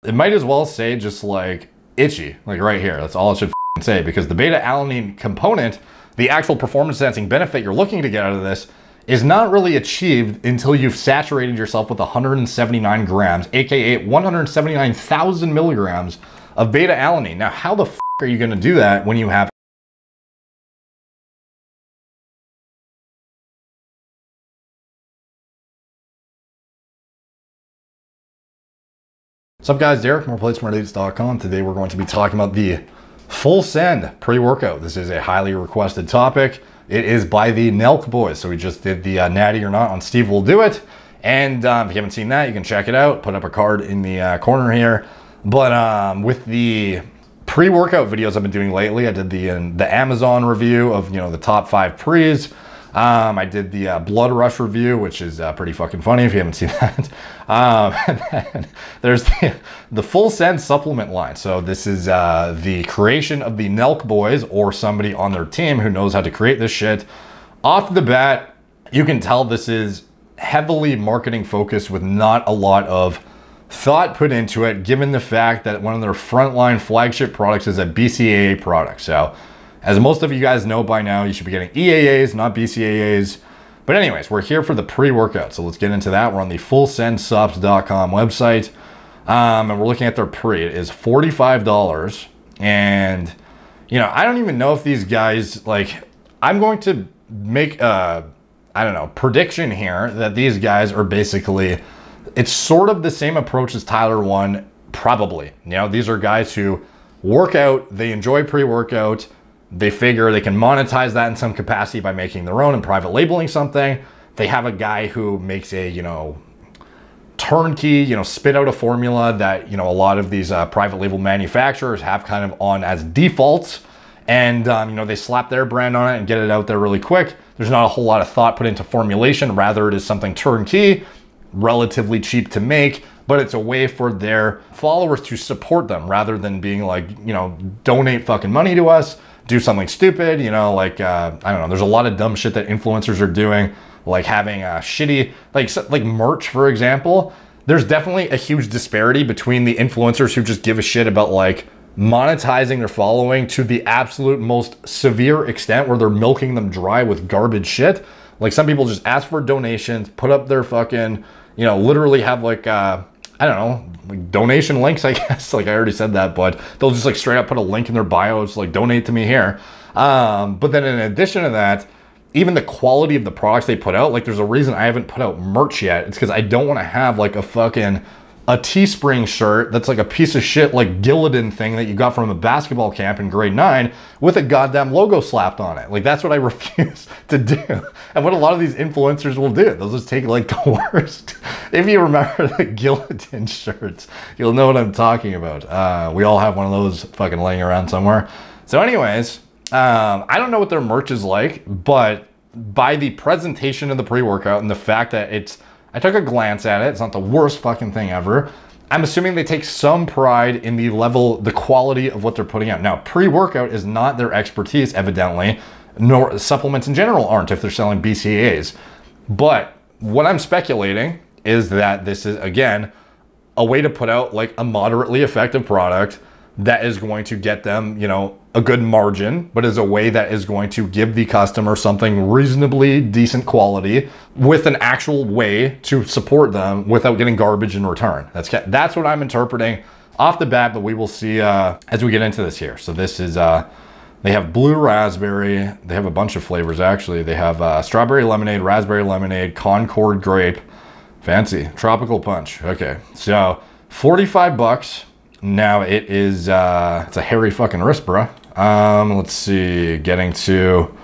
It might as well say just like itchy, like right here. That's all it should say, because the beta-alanine component, the actual performance enhancing benefit you're looking to get out of this, is not really achieved until you've saturated yourself with 179 grams, aka 179,000 milligrams of beta-alanine. Now, how the f are you gonna do that when you have What's up guys, Derek, moreplaysmarteats.com. Today we're going to be talking about the FullSense pre-workout. This is a highly requested topic. It is by the Nelk boys. So we just did the Natty or Not on Steve Will Do It. And if you haven't seen that, you can check it out. Put up a card in the corner here. But with the pre-workout videos I've been doing lately, I did the Amazon review of, you know, the top 5 pre's. I did the Blood Rush review, which is pretty fucking funny if you haven't seen that. And then there's the FullSense supplement line. So this is the creation of the Nelk boys, or somebody on their team who knows how to create this shit. Off the bat, you can tell this is heavily marketing focused with not a lot of thought put into it, given the fact that one of their frontline flagship products is a BCAA product. So as most of you guys know by now, you should be getting EAAs, not BCAAs. But anyways, we're here for the pre-workout. So let's get into that. We're on the FullSenseSups.com website. And we're looking at their pre. It is $45. And, you know, I don't even know if these guys, like, I'm going to make a, I don't know, prediction here that these guys are basically, it's sort of the same approach as Tyler One, probably. You know, these are guys who work out, they enjoy pre-workout, they figure they can monetize that in some capacity by making their own and private labeling something. They have a guy who makes a, you know, turnkey, you know, spit out a formula that, you know, a lot of these private label manufacturers have kind of on as defaults. And, you know, they slap their brand on it and get it out there really quick. There's not a whole lot of thought put into formulation. Rather, it is something turnkey, relatively cheap to make, but it's a way for their followers to support them rather than being like, you know, donate fucking money to us, do something stupid, you know, like, I don't know, there's a lot of dumb shit that influencers are doing, like having a shitty, like merch, for example. There's definitely a huge disparity between the influencers who just give a shit about like monetizing their following to the absolute most severe extent where they're milking them dry with garbage shit. Like some people just ask for donations, put up their fucking, you know, literally have like, I don't know, like donation links, I guess. Like I already said that, but they'll just like straight up put a link in their bio. It's like, donate to me here. But then in addition to that, even the quality of the products they put out, like there's a reason I haven't put out merch yet. It's because I don't want to have like a Teespring shirt that's like a piece of shit, like Gillidan thing that you got from a basketball camp in grade 9 with a goddamn logo slapped on it. Like that's what I refuse to do. And what a lot of these influencers will do, they'll just take like the worst. If you remember the Gillidan shirts, you'll know what I'm talking about. We all have one of those fucking laying around somewhere. So anyways, I don't know what their merch is like, but by the presentation of the pre-workout and the fact that I took a glance at it. It's not the worst fucking thing ever. I'm assuming they take some pride in the quality of what they're putting out. Now, pre-workout is not their expertise, evidently, nor supplements in general aren't if they're selling BCAAs. But what I'm speculating is that this is, again, a way to put out like a moderately effective product that is going to get them, you know, a good margin, but is a way that is going to give the customer something reasonably decent quality with an actual way to support them without getting garbage in return. That's what I'm interpreting off the bat, but we will see as we get into this here. So this is, they have blue raspberry. They have a bunch of flavors, actually. They have strawberry lemonade, raspberry lemonade, Concord grape, fancy, tropical punch. Okay, so 45 bucks. Now it is, it's a hairy fucking wrist, bro. Let's see, getting to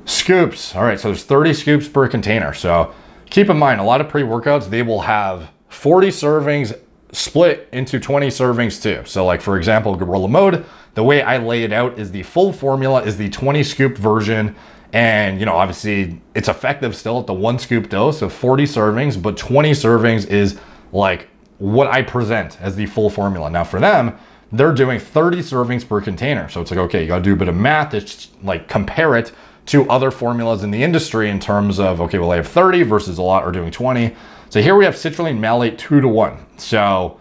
scoops. All right, so there's 30 scoops per container. So keep in mind, a lot of pre-workouts, they will have 40 servings split into 20 servings too. So like, for example, Gorilla Mode, the way I lay it out is the full formula is the 20 scoop version. And, you know, obviously it's effective still at the 1 scoop dose of 40 servings, but 20 servings is like what I present as the full formula. Now for them, they're doing 30 servings per container. So it's like, okay, you gotta do a bit of math. It's like compare it to other formulas in the industry in terms of, okay, well, I have 30 versus a lot are doing 20. So here we have citrulline malate 2 to 1. So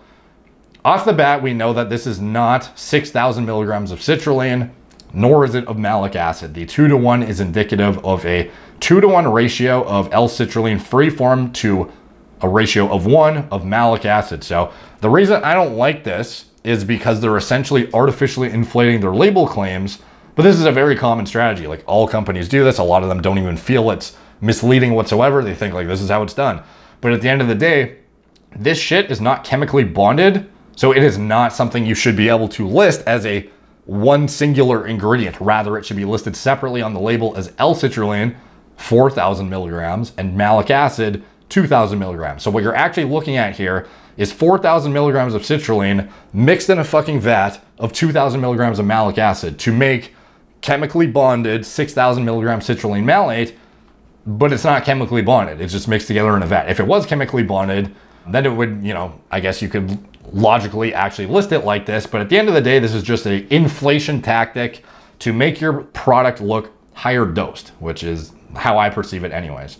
Off the bat, we know that this is not 6,000 milligrams of citrulline, nor is it of malic acid. The 2-to-1 is indicative of a 2-to-1 ratio of L-Citrulline free form to a ratio of 1 of malic acid. So the reason I don't like this is because they're essentially artificially inflating their label claims, but this is a very common strategy. Like, all companies do this. A lot of them don't even feel it's misleading whatsoever. They think like this is how it's done. But at the end of the day, this shit is not chemically bonded, so it is not something you should be able to list as a one singular ingredient. Rather, it should be listed separately on the label as L-Citrulline, 4,000 milligrams, and malic acid, 2,000 milligrams. So what you're actually looking at here is 4,000 milligrams of citrulline mixed in a fucking vat of 2,000 milligrams of malic acid to make chemically bonded 6,000 milligram citrulline malate, but it's not chemically bonded. It's just mixed together in a vat. If it was chemically bonded, then it would, you know, I guess you could logically actually list it like this. But at the end of the day, this is just an inflation tactic to make your product look higher dosed, which is how I perceive it anyways.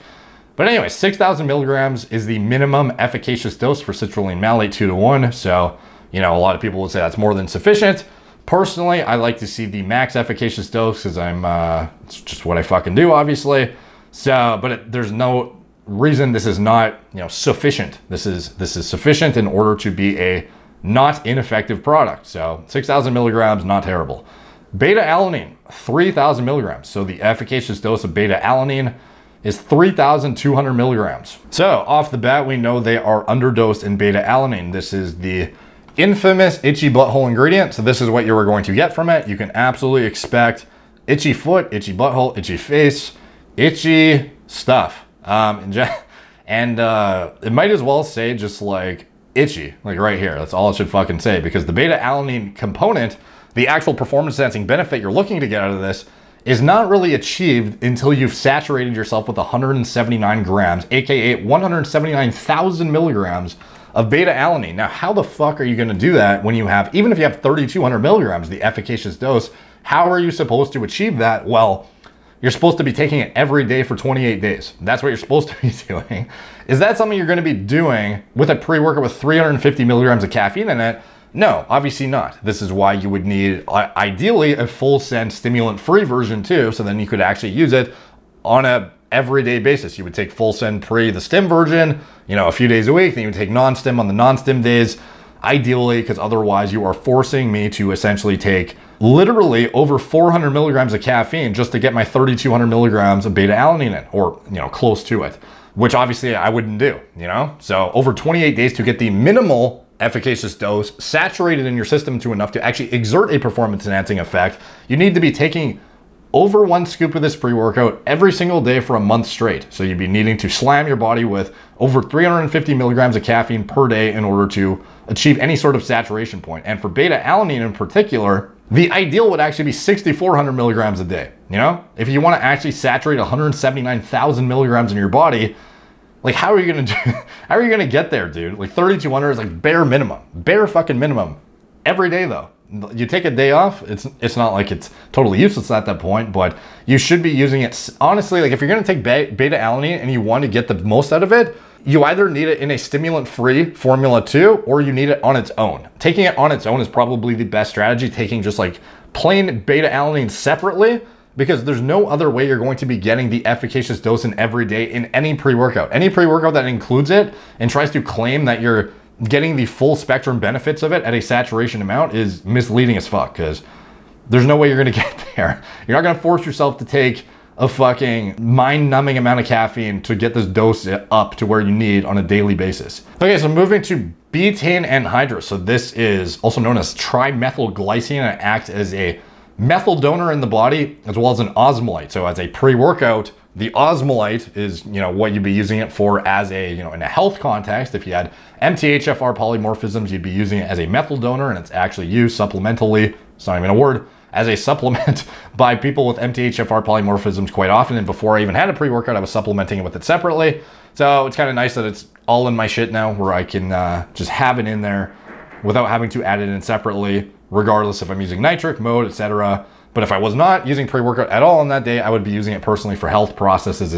But anyway, 6,000 milligrams is the minimum efficacious dose for citrulline malate 2-to-1. So, you know, a lot of people would say that's more than sufficient. Personally, I like to see the max efficacious dose because it's just what I fucking do, obviously. So, but there's no reason this is not, you know, sufficient. This is sufficient in order to be a not ineffective product. So 6,000 milligrams, not terrible. Beta alanine, 3,000 milligrams. So the efficacious dose of beta alanine is 3,200 milligrams. So off the bat, we know they are underdosed in beta alanine. This is the infamous itchy butthole ingredient. So this is what you are going to get from it. You can absolutely expect itchy foot, itchy butthole, itchy face, itchy stuff. And it might as well say just like itchy, like right here. That's all it should fucking say, because the beta alanine component, the actual performance enhancing benefit you're looking to get out of this, is not really achieved until you've saturated yourself with 179 grams, aka 179,000 milligrams of beta alanine. Now, how the fuck are you gonna do that when you have, even if you have 3,200 milligrams, the efficacious dose, how are you supposed to achieve that? Well, you're supposed to be taking it every day for 28 days. That's what you're supposed to be doing. Is that something you're gonna be doing with a pre-workout with 350 milligrams of caffeine in it? No, obviously not. This is why you would need, ideally, a FullSense stimulant-free version too, so then you could actually use it on a everyday basis. You would take FullSense pre, the stim version, you know, a few days a week, then you would take non-stim on the non-stim days, ideally, because otherwise you are forcing me to essentially take literally over 400 milligrams of caffeine just to get my 3,200 milligrams of beta alanine in, or, you know, close to it, which obviously I wouldn't do, you know? So over 28 days to get the minimal efficacious dose saturated in your system to enough to actually exert a performance enhancing effect, you need to be taking over 1 scoop of this pre-workout every single day for a month straight. So you'd be needing to slam your body with over 350 milligrams of caffeine per day in order to achieve any sort of saturation point. And for beta alanine in particular, the ideal would actually be 6,400 milligrams a day. You know, if you want to actually saturate 179,000 milligrams in your body, like, how are you gonna do? How are you gonna get there, dude? Like 3,200 is like bare minimum, bare fucking minimum. Every day though, you take a day off. It's not like it's totally useless at that point, but you should be using it. Honestly, like if you're gonna take beta alanine and you want to get the most out of it, you either need it in a stimulant-free formula too, or you need it on its own. Taking it on its own is probably the best strategy. Taking just like plain beta alanine separately, because there's no other way you're going to be getting the efficacious dose in every day in any pre-workout. Any pre-workout that includes it and tries to claim that you're getting the full spectrum benefits of it at a saturation amount is misleading as fuck, because there's no way you're gonna get there. You're not gonna force yourself to take a fucking mind-numbing amount of caffeine to get this dose up to where you need on a daily basis. Okay, so moving to betaine anhydrous. So this is also known as trimethylglycine, and it acts as a methyl donor in the body as well as an osmolyte. So as a pre-workout, the osmolyte is, you know, what you'd be using it for as a, you know, in a health context. If you had MTHFR polymorphisms, you'd be using it as a methyl donor, and it's actually used supplementally, it's not even a word, as a supplement by people with MTHFR polymorphisms quite often. And before I even had a pre-workout, I was supplementing it with it separately. So it's kind of nice that it's all in my shit now, where I can just have it in there without having to add it in separately, regardless if I'm using nitric mode, etc. But if I was not using pre-workout at all on that day, I would be using it personally for health processes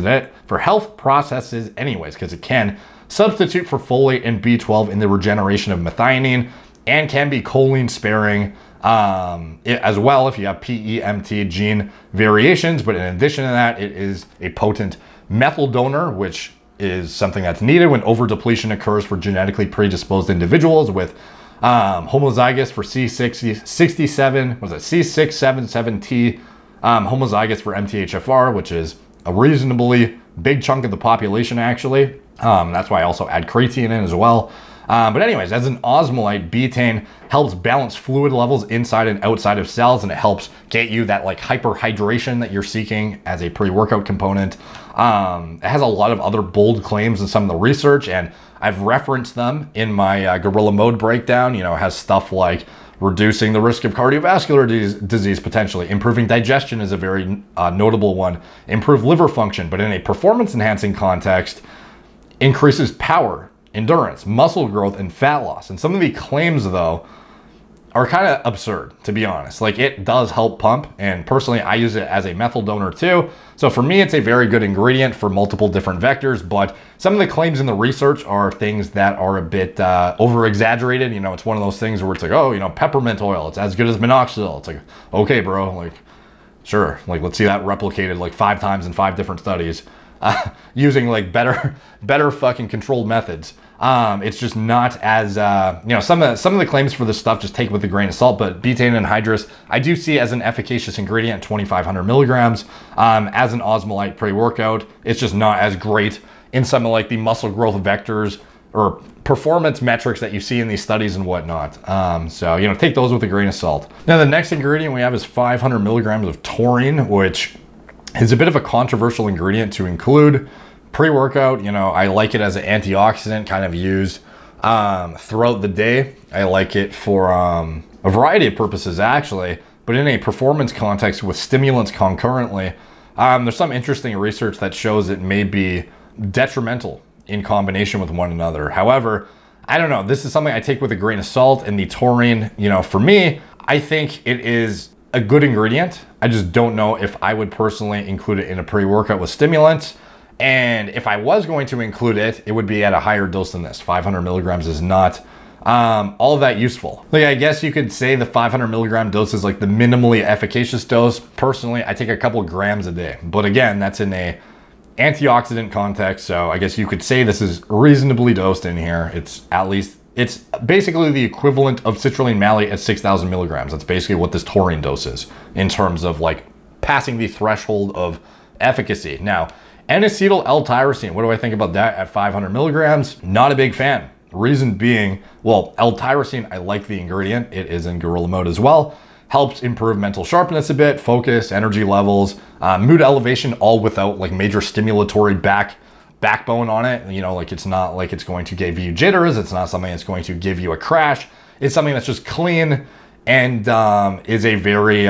anyways, because it can substitute for folate and B12 in the regeneration of methionine. and can be choline sparing as well if you have PEMT gene variations. But in addition to that, it is a potent methyl donor, which is something that's needed when overdepletion occurs for genetically predisposed individuals with homozygous for C67, was it C677T, homozygous for MTHFR, which is a reasonably big chunk of the population actually. That's why I also add creatine in as well. But anyways, as an osmolyte, betaine helps balance fluid levels inside and outside of cells, and it helps get you that like hyperhydration that you're seeking as a pre-workout component. It has a lot of other bold claims in some of the research, and I've referenced them in my Gorilla Mode breakdown. You know, it has stuff like reducing the risk of cardiovascular disease potentially. Improving digestion is a very notable one. Improve liver function, but in a performance enhancing context, increases power, endurance, muscle growth, and fat loss. And some of the claims though are kind of absurd, to be honest. Like, it does help pump, and personally I use it as a methyl donor too. So for me, it's a very good ingredient for multiple different vectors, but some of the claims in the research are things that are a bit over exaggerated. You know, it's one of those things where it's like, oh, you know, peppermint oil, it's as good as minoxidil. It's like, okay, bro, like, sure. Like, let's see that replicated like 5 times in 5 different studies using like better fucking controlled methods. It's just not as, you know, some of the claims for this stuff just take it with a grain of salt, but betaine anhydrous, I do see as an efficacious ingredient, 2,500 milligrams, as an osmolyte pre-workout. It's just not as great in some of like the muscle growth vectors or performance metrics that you see in these studies and whatnot. So, you know, take those with a grain of salt. Now, the next ingredient we have is 500 milligrams of taurine, which is a bit of a controversial ingredient to include pre-workout. You know, I like it as an antioxidant, kind of used throughout the day. I like it for a variety of purposes actually, but in a performance context with stimulants concurrently, there's some interesting research that shows it may be detrimental in combination with one another. However, I don't know, this is something I take with a grain of salt. And the taurine, you know, for me, I think it is a good ingredient. I just don't know if I would personally include it in a pre-workout with stimulants. And if I was going to include it, it would be at a higher dose than this. 500 milligrams is not all that useful. Like, I guess you could say the 500 milligram dose is like the minimally efficacious dose. Personally, I take a couple grams a day, but again, that's in a antioxidant context. So I guess you could say this is reasonably dosed in here. It's basically the equivalent of citrulline malate at 6,000 milligrams. That's basically what this taurine dose is in terms of like passing the threshold of efficacy. Now, N-acetyl L-tyrosine, what do I think about that at 500 milligrams? Not a big fan. Reason being, well, L-tyrosine, I like the ingredient. It is in Gorilla Mode as well. Helps improve mental sharpness a bit, focus, energy levels, mood elevation, all without like major stimulatory backbone on it. You know, like, it's not like it's going to give you jitters. It's not something that's going to give you a crash. It's something that's just clean and is a very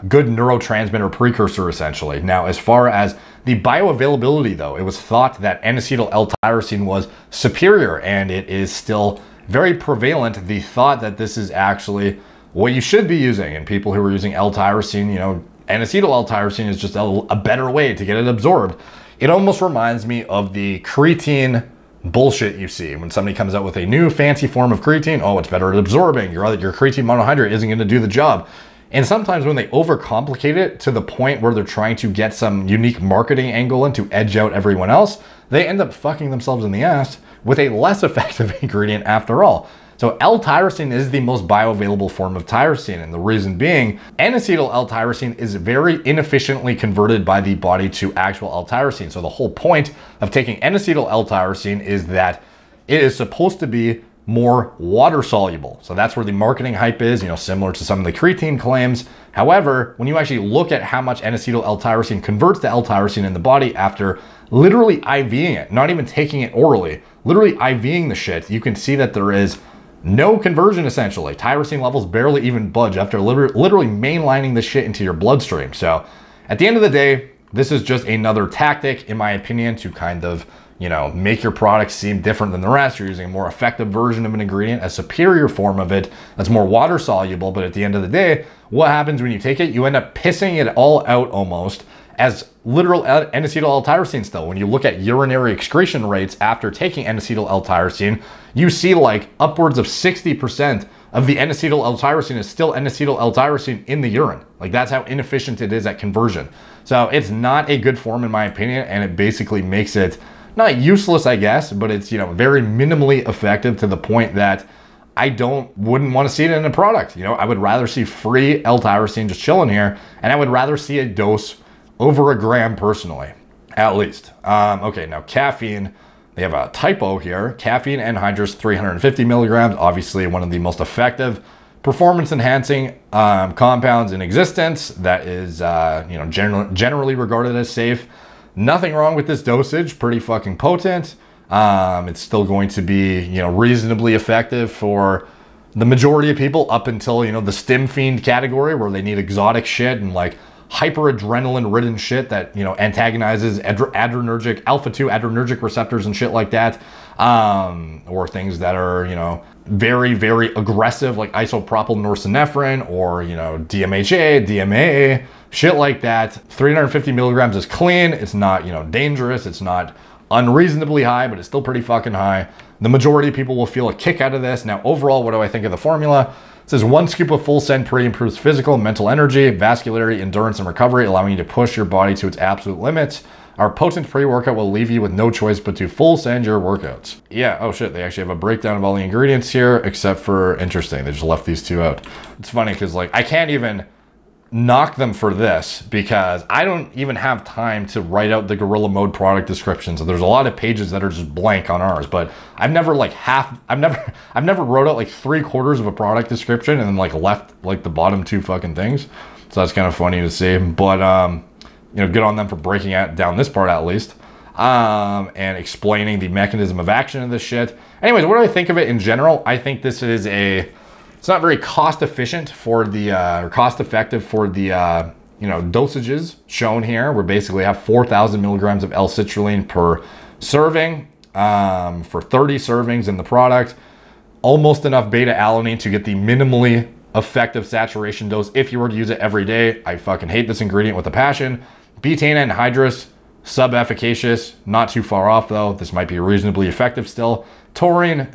good neurotransmitter precursor essentially. Now, as far as the bioavailability though, it was thought that N-acetyl L-tyrosine was superior, and it is still very prevalent, the thought that this is actually what you should be using. And people who are using L-tyrosine, you know, N-acetyl L-tyrosine is just a better way to get it absorbed. It almost reminds me of the creatine bullshit you see when somebody comes out with a new fancy form of creatine. Oh, it's better at absorbing. Your creatine monohydrate isn't going to do the job. And sometimes when they overcomplicate it to the point where they're trying to get some unique marketing angle in to edge out everyone else, they end up fucking themselves in the ass with a less effective ingredient after all. So L-tyrosine is the most bioavailable form of tyrosine, and the reason being, N-acetyl L-tyrosine is very inefficiently converted by the body to actual L-tyrosine. So the whole point of taking N-acetyl L-tyrosine is that it is supposed to be more water soluble. So that's where the marketing hype is, you know, similar to some of the creatine claims. However, when you actually look at how much N-acetyl L-tyrosine converts to L-tyrosine in the body after literally IVing it, not even taking it orally, literally IVing the shit, you can see that there is no conversion essentially. Tyrosine levels barely even budge after literally mainlining this shit into your bloodstream. So at the end of the day, this is just another tactic, in my opinion, to kind of, you know, make your product seem different than the rest. You're using a more effective version of an ingredient, a superior form of it that's more water soluble. But at the end of the day, what happens when you take it? You end up pissing it all out almost as literal N-acetyl L-tyrosine still. When you look at urinary excretion rates after taking N-acetyl L-tyrosine, you see like upwards of 60% of the N-acetyl L-tyrosine is still N-acetyl L-tyrosine in the urine. Like, that's how inefficient it is at conversion. So it's not a good form in my opinion, and it basically makes it not useless, I guess, but it's, you know, very minimally effective to the point that I wouldn't want to see it in a product. You know, I would rather see free L-tyrosine just chilling here, and I would rather see a dose over a gram personally, at least. Okay, now caffeine. They have a typo here. Betaine Anhydrous 350 milligrams, obviously one of the most effective performance-enhancing compounds in existence. That is, you know, generally regarded as safe. Nothing wrong with this dosage. Pretty fucking potent. It's still going to be, you know, reasonably effective for the majority of people up until, you know, the stim fiend category where they need exotic shit and like hyperadrenaline ridden shit that, you know, antagonizes adrenergic alpha-2 adrenergic receptors and shit like that, or things that are, you know, very, very aggressive like isopropylnorepinephrine or, you know, DMHA, DMAA, shit like that. 350 milligrams is clean. It's not, you know, dangerous. It's not unreasonably high, but it's still pretty fucking high. The majority of people will feel a kick out of this. Now, overall, what do I think of the formula? It says 1 scoop of FullSense Pre improves physical and mental energy, vascularity, endurance, and recovery, allowing you to push your body to its absolute limits. Our potent pre-workout will leave you with no choice but to FullSense your workouts. Yeah, oh shit, they actually have a breakdown of all the ingredients here, except for, interesting, they just left these two out. It's funny because, like, I can't even knock them for this because I don't even have time to write out the Gorilla Mode product descriptions. So there's a lot of pages that are just blank on ours, but I've never like I've never wrote out like 3/4 of a product description and then like left like the bottom 2 fucking things. So that's kind of funny to see, but you know, good on them for breaking down this part at least, and explaining the mechanism of action of this shit. Anyways, what do I think of it in general? I think this is it's not very cost efficient for the, or cost effective for the, you know, dosages shown here. We basically have 4,000 milligrams of L-Citrulline per serving, for 30 servings in the product. Almost enough beta-alanine to get the minimally effective saturation dose if you were to use it every day. I fucking hate this ingredient with a passion. Betaine Anhydrous, sub-efficacious, not too far off though. This might be reasonably effective still. Taurine,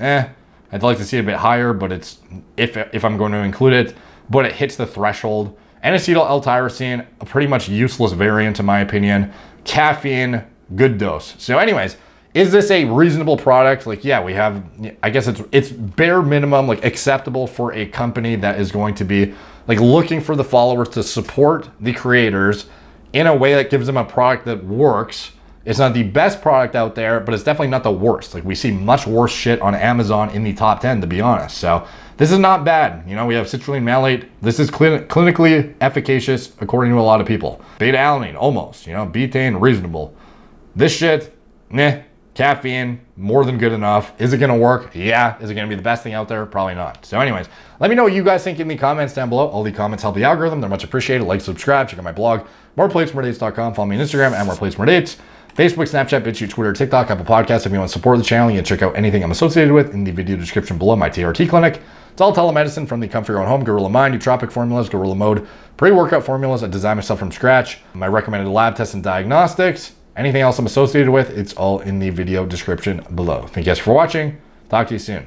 I'd like to see it a bit higher, but it's, if I'm going to include it, but it hits the threshold. N-acetyl L-tyrosine, a pretty much useless variant in my opinion. Caffeine, good dose. So anyways, is this a reasonable product? Like, yeah, we have, I guess it's bare minimum, like acceptable for a company that is going to be like looking for the followers to support the creators in a way that gives them a product that works. It's not the best product out there, but it's definitely not the worst. Like, we see much worse shit on Amazon in the top 10, to be honest. So this is not bad. You know, we have citrulline malate. This is clinically efficacious according to a lot of people. Beta-alanine, almost. You know, betaine, reasonable. This shit, meh. Caffeine, more than good enough. Is it gonna work? Yeah. Is it gonna be the best thing out there? Probably not. So anyways, let me know what you guys think in the comments down below. All the comments help the algorithm. They're much appreciated. Like, subscribe, check out my blog, moreplates.com. Follow me on Instagram at moreplates. Facebook, Snapchat, BitChute, Twitter, TikTok, Apple Podcasts. If you want to support the channel, you can check out anything I'm associated with in the video description below. My TRT clinic. It's all telemedicine from the comfort of your own home. Gorilla Mind, nootropic formulas, Gorilla Mode, pre-workout formulas. I design myself from scratch. My recommended lab tests and diagnostics. Anything else I'm associated with, it's all in the video description below. Thank you guys for watching. Talk to you soon.